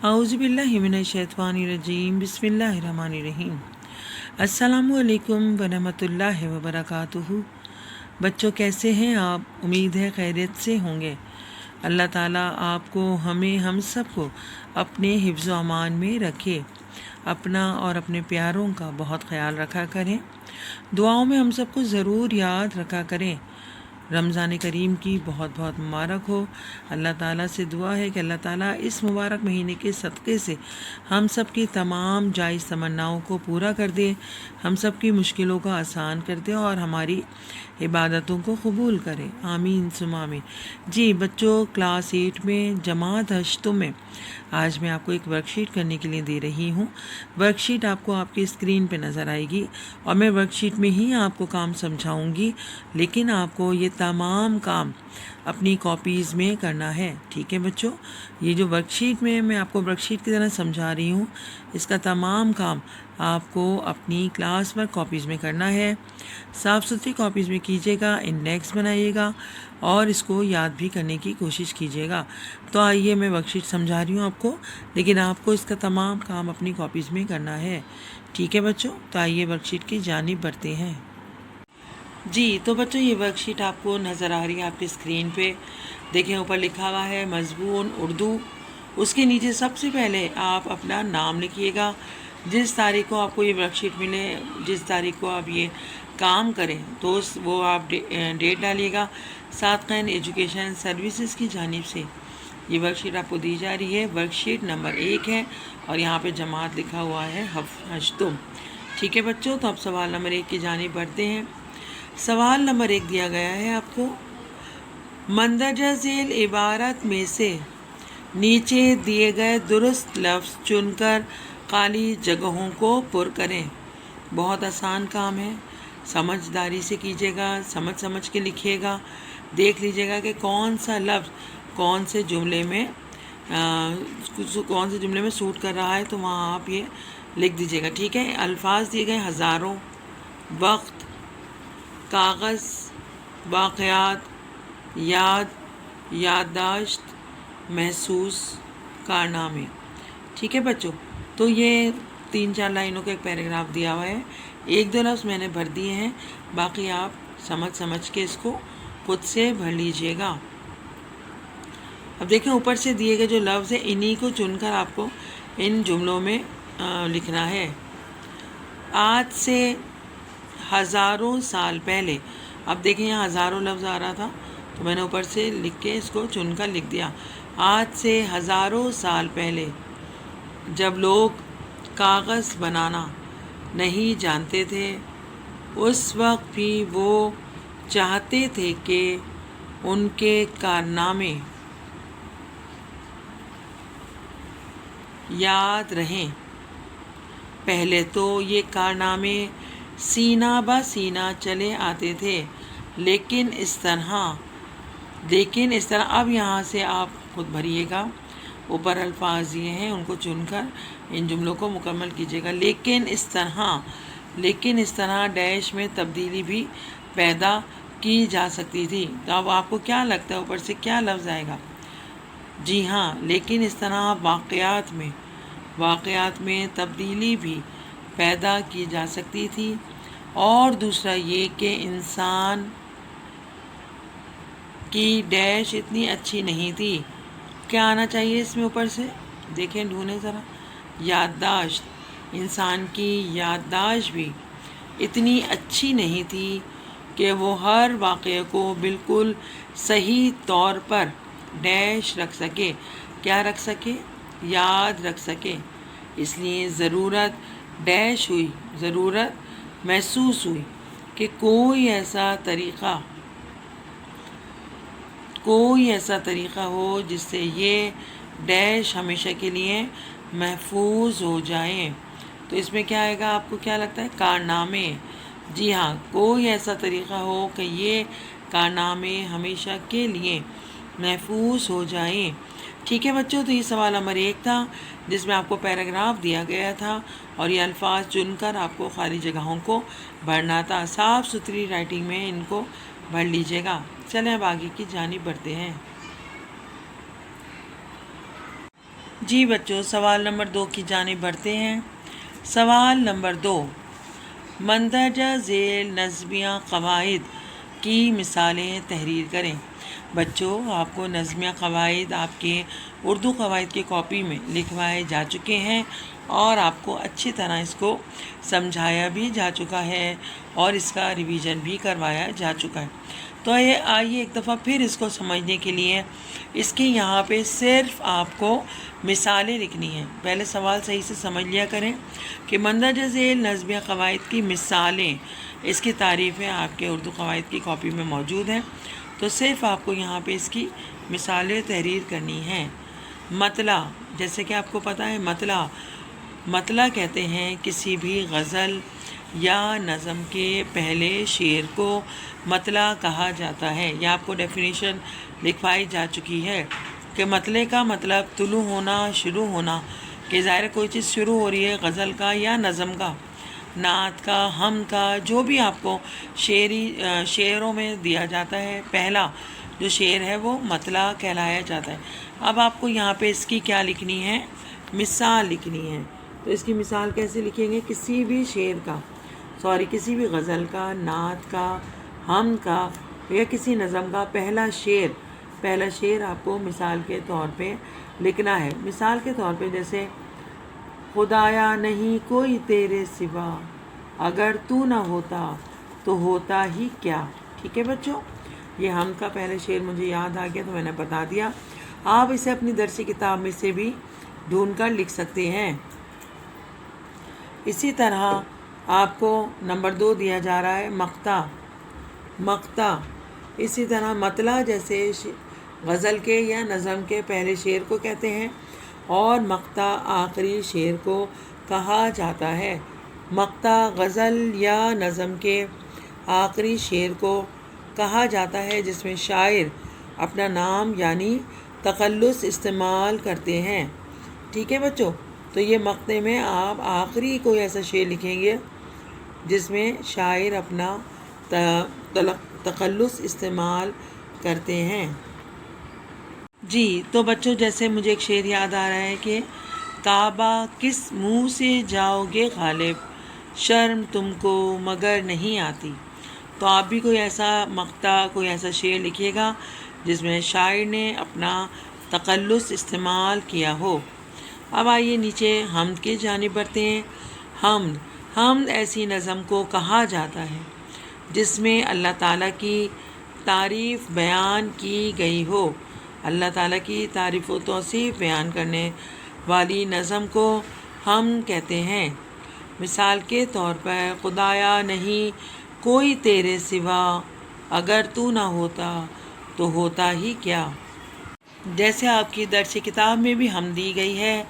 औज़ुबिल्लाहि मिनश्शैतानिर्रजीम बिस्मिल्लाहिर्रहमानिर्रहीम। अस्सलामु अलैकुम वरहमतुल्लाहि वबरकातुहू। बच्चों, कैसे हैं आप? उम्मीद है खैरियत से होंगे। अल्लाह ताला आपको हम सबको अपने हिफ्ज़ व अमान में रखे। अपना और अपने प्यारों का बहुत ख्याल रखा करें। दुआओं में हम सबको ज़रूर याद रखा करें। रमज़ान करीम की बहुत बहुत मुबारक हो। अल्लाह ताला से दुआ है कि अल्लाह ताला इस मुबारक महीने के सदक़े से हम सब की तमाम जायज़ तमन्नाओं को पूरा कर दे, हम सब की मुश्किलों को आसान कर दे और हमारी इबादतों को कबूल करे। आमीन सुम्मा आमीन। जी बच्चों, क्लास 8 में जमात हश्तों में आज मैं आपको एक वर्कशीट करने के लिए दे रही हूँ। वर्कशीट आपको आपकी स्क्रीन पे नज़र आएगी और मैं वर्कशीट में ही आपको काम समझाऊंगी, लेकिन आपको ये तमाम काम अपनी कॉपीज़ में करना है। ठीक है बच्चों, ये जो वर्कशीट में मैं आपको वर्कशीट की तरह समझा रही हूँ, इसका तमाम काम आपको अपनी क्लास वर्क कॉपीज़ में करना है। साफ़ सुथरी कॉपीज़ में कीजिएगा, इंडेक्स बनाइएगा और इसको याद भी करने की कोशिश कीजिएगा। तो आइए मैं वर्कशीट समझा रही हूँ आपको, लेकिन आपको इसका तमाम काम अपनी कॉपीज़ में करना है। ठीक है बच्चों, तो आइए वर्कशीट की जानिब बढ़ते हैं। जी तो बच्चों, ये वर्कशीट आपको नज़र आ रही है आपकी स्क्रीन पे। देखें, ऊपर लिखा हुआ है मज़मून उर्दू। उसके नीचे सबसे पहले आप अपना नाम लिखिएगा। जिस तारीख को आपको ये वर्कशीट मिले, जिस तारीख को आप ये काम करें, तो वो आप डेट डालिएगा। सातखैन एजुकेशन सर्विसेज की जानिब से ये वर्कशीट आपको दी जा रही है। वर्कशीट नंबर 1 है और यहाँ पे जमात लिखा हुआ है हश्तुम। ठीक है बच्चों, तो अब सवाल नंबर 1 की जानिब बढ़ते हैं। सवाल नंबर 1 दिया गया है आपको, मंदरजा झेल इबारत में से नीचे दिए गए दुरुस्त लफ्ज़ चुनकर खाली जगहों को पुर करें। बहुत आसान काम है, समझदारी से कीजिएगा, समझ के लिखिएगा। देख लीजिएगा कि कौन सा लफ्ज़ कौन से जुमले में सूट कर रहा है, तो वहाँ आप ये लिख दीजिएगा। ठीक है, अल्फाज दिए गए हज़ारों, वक्त, कागज़, वाक़यात, याद, याददाश्त, महसूस, कारनामे। ठीक है बच्चों, तो ये 3-4 लाइनों का एक पैराग्राफ दिया हुआ है। 1-2 लफ्ज़ मैंने भर दिए हैं, बाकी आप समझ के इसको खुद से भर लीजिएगा। अब देखें, ऊपर से दिए गए जो लफ्ज़ है, इन्हीं को चुनकर आपको इन जुमलों में लिखना है। आज से हज़ारों साल पहले। अब देखें, यहाँ हज़ारों लफ्ज़ आ रहा था, तो मैंने ऊपर से लिख के इसको चुनकर लिख दिया। आज से हज़ारों साल पहले, जब लोग कागज़ बनाना नहीं जानते थे, उस वक्त भी वो चाहते थे कि उनके कारनामे याद रहें। पहले तो ये कारनामे सीना ब सीना चले आते थे, लेकिन इस तरह अब यहाँ से आप खुद भरिएगा। ऊपर अल्फाज ये हैं, उनको चुनकर इन जुमलों को मुकम्मल कीजिएगा। लेकिन इस तरह डैश में तब्दीली भी पैदा की जा सकती थी। तो अब आपको क्या लगता है ऊपर से क्या लफ्ज़ आएगा? जी हाँ, लेकिन इस तरह वाक़यात में तब्दीली भी पैदा की जा सकती थी। और दूसरा ये कि इंसान की डैश इतनी अच्छी नहीं थी। क्या आना चाहिए इसमें ऊपर से? देखें, ढूंढें ज़रा। याददाश्त। इंसान की याददाश्त भी इतनी अच्छी नहीं थी कि वो हर वाक़े को बिल्कुल सही तौर पर डैश रख सके। क्या रख सके? याद रख सके। इसलिए ज़रूरत महसूस हुई कि कोई ऐसा तरीक़ा हो जिससे ये डैश हमेशा के लिए महफूज हो जाए। तो इसमें क्या आएगा? आपको क्या लगता है? कारनामे। जी हाँ, कोई ऐसा तरीक़ा हो कि ये कारनामे हमेशा के लिए महफूज हो जाएं। ठीक है बच्चों, तो ये सवाल नंबर 1 था, जिसमें आपको पैराग्राफ दिया गया था और ये अल्फाज चुनकर आपको खाली जगहों को भरना था। साफ़ सुथरी राइटिंग में इनको भर लीजिएगा। चलें अब आगे की जानिब बढ़ते हैं। जी बच्चों, सवाल नंबर 2 की जानिब बढ़ते हैं। सवाल नंबर 2, मंदरजा झेल नज़मिया क़वाइद की मिसालें तहरीर करें। बच्चों, आपको नज़मिया क़वाइद आपके उर्दू क़वाइद की कॉपी में लिखवाए जा चुके हैं और आपको अच्छी तरह इसको समझाया भी जा चुका है और इसका रिवीजन भी करवाया जा चुका है। तो ये आइए एक दफ़ा फिर इसको समझने के लिए इसके यहाँ पे सिर्फ आपको मिसालें लिखनी हैं। पहले सवाल सही से समझ लिया करें कि मंदरजा झेल नज़मिया क़वाइद की मिसालें, इसकी तारीफ़ें आपके उर्दू क़वाइद की कॉपी में मौजूद हैं। तो सिर्फ आपको यहाँ पे इसकी मिसालें तहरीर करनी हैं। मतला, जैसे कि आपको पता है मतला कहते हैं किसी भी गज़ल या नज़म के पहले शेर को मतला कहा जाता है। यह आपको डेफिनेशन लिखवाई जा चुकी है कि मतले का मतलब तुलू होना, शुरू होना, कि ज़ाहिर कोई चीज़ शुरू हो रही है गज़ल का या नज़म का, नात का, हम का, जो भी आपको शेरों में दिया जाता है, पहला जो शेर है वो मतला कहलाया जाता है। अब आपको यहाँ पे इसकी क्या लिखनी है, मिसाल लिखनी है। तो इसकी मिसाल कैसे लिखेंगे, किसी भी शेर का, किसी भी गज़ल का, नात का, हम का या किसी नज़म का पहला शेर आपको मिसाल के तौर पे लिखना है। मिसाल के तौर पे जैसे खुदाया नहीं कोई तेरे सिवा, अगर तू ना होता तो होता ही क्या। ठीक है बच्चों, ये हम का पहला शेर मुझे याद आ गया तो मैंने बता दिया। आप इसे अपनी दरसी किताब में से भी ढूंढ कर लिख सकते हैं। इसी तरह आपको नंबर 2 दिया जा रहा है मक्ता। इसी तरह मतला जैसे गज़ल के या नज़म के पहले शेर को कहते हैं और मक्ता आखिरी शेर को कहा जाता है। मक्ता गज़ल या नज़म के आखिरी शेर को कहा जाता है जिसमें शायर अपना नाम यानी तक़ल्लुस इस्तेमाल करते हैं। ठीक है बच्चों, तो ये मक्ते में आप आखिरी कोई ऐसा शेर लिखेंगे जिसमें शायर अपना तक़ल्लुस इस्तेमाल करते हैं। जी, तो बच्चों जैसे मुझे एक शेर याद आ रहा है कि काबा किस मुंह से जाओगे गालिब, शर्म तुमको मगर नहीं आती। तो आप भी कोई ऐसा मक्ता, कोई ऐसा शेर लिखिएगा जिसमें शायर ने अपना तक़ल्लुस इस्तेमाल किया हो। अब आइए नीचे हम्द की जानिब बढ़ते हैं। हम्द ऐसी नज़म को कहा जाता है जिसमें अल्लाह ताला की तारीफ़ बयान की गई हो। अल्लाह ताला की तारीफ़ व तौसीफ़ बयान करने वाली नज़म को हम कहते हैं। मिसाल के तौर पर खुदाया नहीं कोई तेरे सिवा, अगर तू ना होता तो होता ही क्या। जैसे आपकी दर्सी किताब में भी हम दी गई है,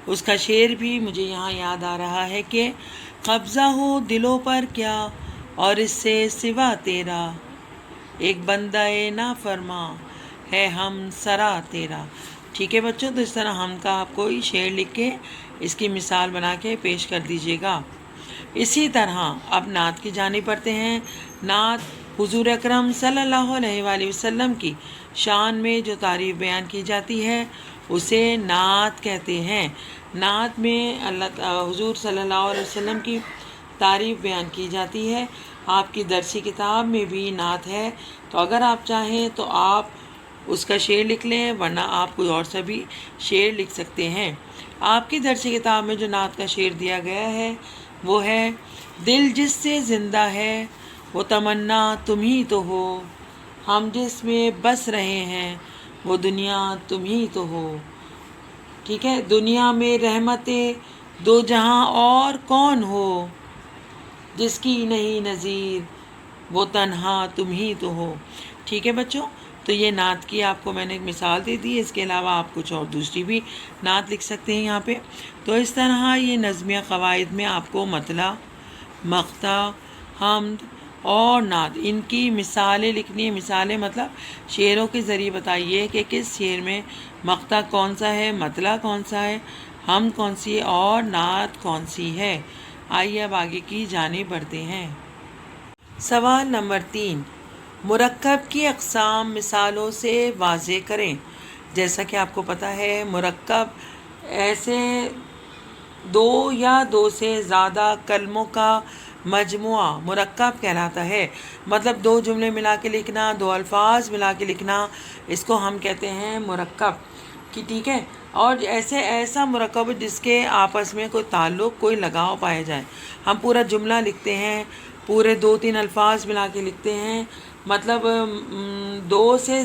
उसका शेर भी मुझे यहाँ याद आ रहा है कि कब्ज़ा हो दिलों पर क्या और इससे सिवा तेरा, एक बंदाए ना फरमा है हम सरा तेरा। ठीक है बच्चों, तो इस तरह हम का आप कोई शेर लिख के इसकी मिसाल बना के पेश कर दीजिएगा। इसी तरह अब नात की जानिब बढ़ते हैं। नात हुजूर अकरम सल्लल्लाहु अलैहि वसल्लम की शान में जो तारीफ़ बयान की जाती है उसे नात कहते हैं। नात में हुजूर सल्लल्लाहु अलैहि वसल्लम की तारीफ़ बयान की जाती है। आपकी दरसी किताब में भी नात है, तो अगर आप चाहें तो आप उसका शेर लिख लें, वरना आप कोई और सा भी शेर लिख सकते हैं। आपकी दरसी किताब में जो नात का शेर दिया गया है वो है, दिल जिससे ज़िंदा है वो तमन्ना तुम ही तो हो, हम जिसमें बस रहे हैं वो दुनिया तुम ही तो हो। ठीक है, दुनिया में रहमतें दो जहां और कौन हो, जिसकी नहीं नज़ीर वो तन्हा तुम ही तो हो। ठीक है बच्चों, तो ये नात की आपको मैंने एक मिसाल दे दी है। इसके अलावा आप कुछ और दूसरी भी नात लिख सकते हैं यहाँ पे। तो इस तरह ये नज़मिया क़वाइद में आपको मतला, मक्ता, हम्द और नात, इनकी मिसालें लिखनी है। मिसालें मतलब शेरों के ज़रिए बताइए कि किस शेर में मक्ता कौन सा है, मतला कौन सा है, हम कौन सी है और नात कौन सी है। आइए अब आगे की जानिब बढ़ते हैं। सवाल नंबर 3, मुरक्कब की अक़साम मिसालों से वाज़े करें। जैसा कि आपको पता है मुरक्कब ایسے دو یا دو سے زیادہ کلموں کا مجموعہ مرکب کہلاتا ہے. مطلب دو جملے ملا کے لکھنا، دو الفاظ ملا کے لکھنا، اس کو ہم کہتے ہیں مرکب. ٹھیک ہے. اور ایسا مرکب جس کے آپس میں کوئی تعلق، کوئی لگاؤ پایا جائے. ہم پورا جملہ لکھتے ہیں، پورے 2-3 الفاظ ملا کے لکھتے ہیں. مطلب دو سے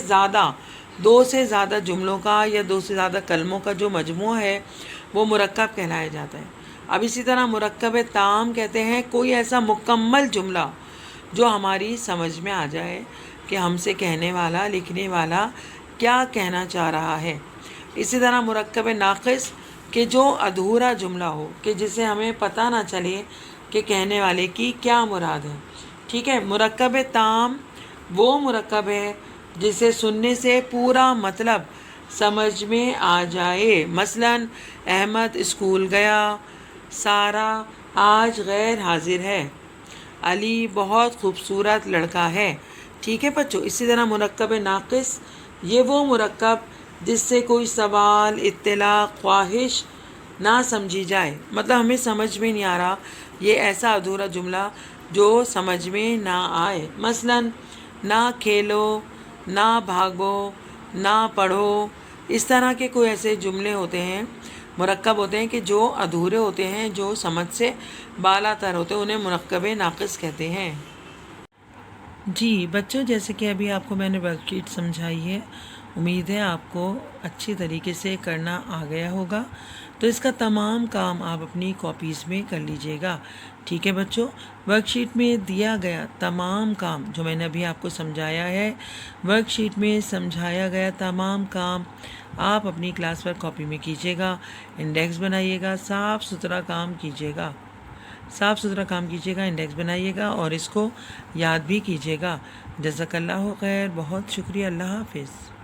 زیادہ جملوں کا یا دو سے زیادہ کلموں کا جو مجموعہ ہے وہ مرکب کہلایا جاتا ہے. اب اسی طرح مرکب تام کہتے ہیں کوئی ایسا مکمل جملہ جو ہماری سمجھ میں آ جائے کہ ہم سے کہنے والا، لکھنے والا کیا کہنا چاہ رہا ہے. اسی طرح مرکب ناقص کہ جو ادھورا جملہ ہو، کہ جسے ہمیں پتہ نہ چلے کہ کہنے والے کی کیا مراد ہے. ٹھیک ہے. مرکب تام وہ مرکب ہے جسے سننے سے پورا مطلب سمجھ میں آ جائے. مثلا احمد اسکول گیا، سارا آج غیر حاضر ہے، علی بہت خوبصورت لڑکا ہے. ٹھیک ہے بچوں. اسی طرح مرکب ناقص یہ وہ مرکب جس سے کوئی سوال، اطلاع، خواہش نہ سمجھی جائے. مطلب ہمیں سمجھ میں نہیں آ رہا، یہ ایسا ادھورا جملہ جو سمجھ میں نہ آئے. مثلا نہ کھیلو، نہ بھاگو، نہ پڑھو. اس طرح کے کوئی ایسے جملے ہوتے ہیں، مرکب ہوتے ہیں کہ جو ادھورے ہوتے ہیں، جو سمجھ سے بالا تر ہوتے ہیں، انہیں مرکب ناقص کہتے ہیں. جی بچوں، جیسے کہ ابھی آپ کو میں نے ورک شیٹ سمجھائی ہے، امید ہے آپ کو اچھی طریقے سے کرنا آ گیا ہوگا. تو اس کا تمام کام آپ اپنی کاپیز میں کر لیجئے گا. ٹھیک ہے بچوں. ورک شیٹ میں دیا گیا تمام کام جو میں نے ابھی آپ کو سمجھایا ہے، ورک شیٹ میں سمجھایا گیا تمام کام آپ اپنی کلاس ورک کاپی میں کیجیے گا. انڈیکس بنائیے گا، صاف ستھرا کام کیجیے گا، انڈیکس بنائیے گا اور اس کو یاد بھی کیجیے گا. جزاک اللہ خیر. بہت شکریہ. اللہ حافظ.